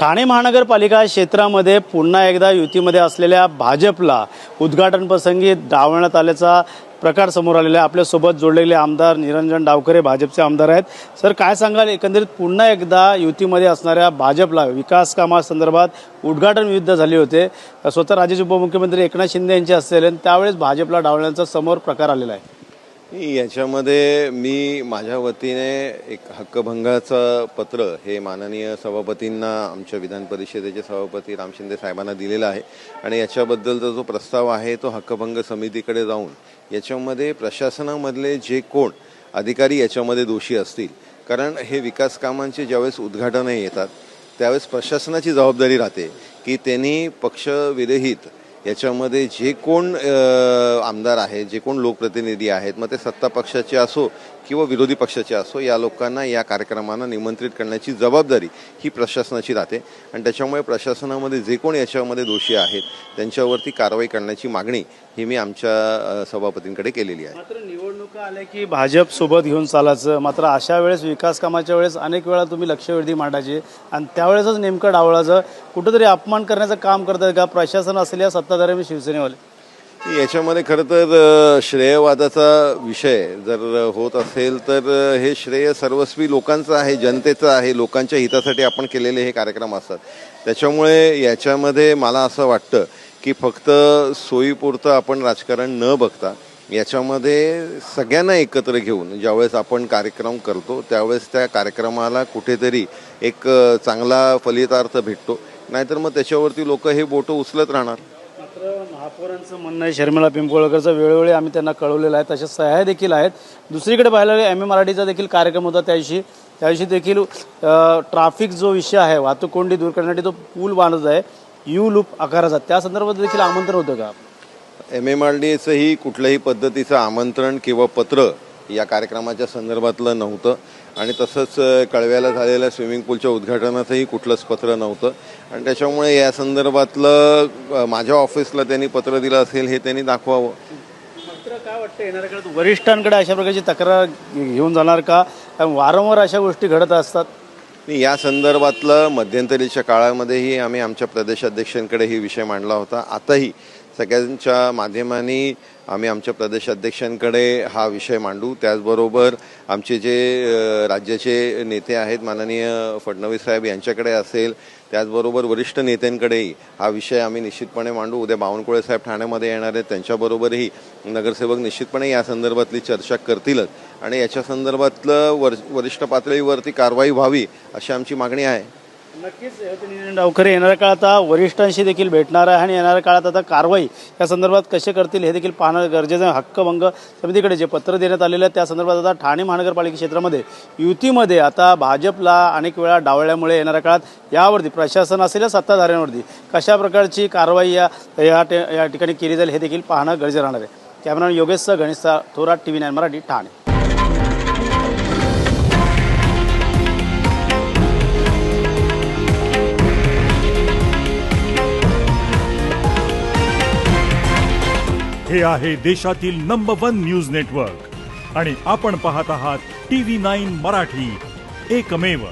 ठाणे महानगरपालिका क्षेत्रामध्ये पुन्हा एकदा युतीमध्ये असलेल्या भाजपला उद्घाटन प्रसंगी डावलण्यात आल्याचा प्रकार समोर आलेला आहे। आपल्यासोबत जोडलेले आमदार निरंजन डावखरे भाजपचे आमदार आहेत। सर, काय सांगाल, एकंदरीत पुन्हा एकदा युतीमध्ये असणाऱ्या भाजपला विकास कामासंदर्भात उद्घाटन विरुद्ध झाले होते। स्वतः राज्याचे उपमुख्यमंत्री एकनाथ शिंदे यांचे असलेले त्यावेळेस भाजपला डावलण्याचा समोर प्रकार आलेला आहे। याच्यामध्ये मी माझ्या वतीने एक हक्कभंगाचं पत्र हे माननीय सभापतींना, आमच्या विधान परिषदेचे सभापती राम शिंदे साहेबांना दिलेला आहे आणि याच्याबद्दलचा जो प्रस्ताव आहे तो हक्कभंग समितीकडे जाऊन याच्यामध्ये प्रशासनामधले जे कोण अधिकारी याच्यामध्ये दोषी असतील, कारण हे विकास कामांचे ज्यावेळेस उद्घाटनं येतात त्यावेळेस प्रशासनाची जबाबदारी राहते की त्यांनी पक्षविरहित याच्यामध्ये जे कोण आमदार आहेत, जे कोण लोकप्रतिनिधी आहेत, मग ते सत्ता पक्षाचे असो किंवा विरोधी पक्षाचे असो, या लोकांना या कार्यक्रमांना निमंत्रित करण्याची जबाबदारी ही प्रशासनाची राहते आणि त्याच्यामुळे प्रशासनामध्ये जे कोण याच्यामध्ये दोषी आहेत त्यांच्यावरती कारवाई करण्याची मागणी ही मी आमच्या सभापतींकडे केलेली आहे। मात्र निवडणुका आल्या की भाजप सोबत घेऊन चालायचं, मात्र अशा वेळेस विकास कामाच्या वेळेस अनेक वेळा तुम्ही लक्षवेधी मांडायचे आणि त्यावेळेसच नेमकं डावळाचं, कुठंतरी अपमान करण्याचं काम करतात का प्रशासन असलेल्या सत्ताधारी शिवसेनेवाले? याच्यामध्ये खरं तर श्रेयवादाचा विषय जर होत असेल तर हे श्रेय सर्वस्वी लोकांचं आहे, जनतेचं आहे, लोकांच्या हितासाठी आपण केलेले हे कार्यक्रम असतात। त्याच्यामुळे याच्यामध्ये मला असं वाटतं की फक्त सोयीपुरतं आपण राजकारण न बघता याच्यामध्ये सगळ्यांना एकत्र घेऊन ज्यावेळेस आपण कार्यक्रम करतो त्यावेळेस त्या कार्यक्रमाला कुठेतरी एक चांगला फलितार्थ भेटतो, नाहीतर मग त्याच्यावरती लोक हे बोटं उचलत राहणार। महापौरांचं म्हणणं आहे, शर्मिला पिंपळकरचं वेळोवेळी आम्ही त्यांना कळवलेलं आहे, तशा सह्या देखील आहेत। दुसरीकडे पाहायला गेलं MA देखील कार्यक्रम होता, त्याविषयी देखील ट्रॅफिक जो विषय आहे, वाहतूक कोंडी दूर करण्यासाठी तो पूल बांधत आहे यू लूप आकाराचा, त्या संदर्भात देखील आमंत्रण होतं का? MMRDAचंही कुठल्याही पद्धतीचं आमंत्रण किंवा पत्र या कार्यक्रमाच्या संदर्भातलं नव्हतं आणि तसंच कळव्याला झालेल्या स्विमिंग पूलच्या उद्घाटनाचंही कुठलंच पत्र नव्हतं आणि त्याच्यामुळे या संदर्भातलं माझ्या ऑफिसला त्यांनी पत्र दिलं असेल हे त्यांनी दाखवावं। मात्र काय वाटतं, येणाऱ्या काळात वरिष्ठांकडे अशा प्रकारची तक्रार घेऊन जाणार का? वारंवार अशा गोष्टी घडत असतात। या संदर्भातलं मध्यंतरीच्या काळामध्येही आम्ही आमच्या प्रदेशाध्यक्षांकडे ही विषय मांडला होता। आताही सगळ्यांच्या माध्यमांनी आम्ही आमच्या प्रदेशाध्यक्षांकडे हा विषय मांडू। त्याचबरोबर आमचे जे राज्याचे नेते आहेत माननीय फडणवीस साहेब यांच्याकडे असेल, त्याचबरोबर वरिष्ठ नेत्यांकडेही हा विषय आम्ही निश्चितपणे मांडू। उद्या बावनकुळे साहेब ठाण्यामध्ये येणार आहेत, त्यांच्याबरोबरही नगरसेवक निश्चितपणे या संदर्भातली चर्चा करतीलच आणि याच्या संदर्भातलं वरिष्ठ पातळीवरती कारवाई व्हावी अशी आमची मागणी आहे। नक्कीच निरंजन डावखरे येणाऱ्या काळात आता वरिष्ठांशी देखील भेटणार आहे आणि येणाऱ्या काळात आता कारवाई या संदर्भात कसे करतील हे देखील पाहणं गरजेचं आहे। हक्कभंग समितीकडे जे पत्र देण्यात आलेलं आहे त्या संदर्भात आता ठाणे महानगरपालिका क्षेत्रामध्ये युतीमध्ये आता भाजपला अनेक वेळा डावळल्यामुळे येणाऱ्या काळात यावरती प्रशासन असलेल्या सत्ताधाऱ्यांवरती कशा प्रकारची कारवाई या ठिकाणी केली जाईल हे देखील पाहणं गरजेचं राहणार आहे। कॅमेरामॅन योगेशसह गणेश थोरात, TV9 मराठी, ठाणे। हे आहे देशातील नंबर 1 न्यूज नेटवर्क आणि आपण पाहत आहात TV9 मराठी, एकमेव।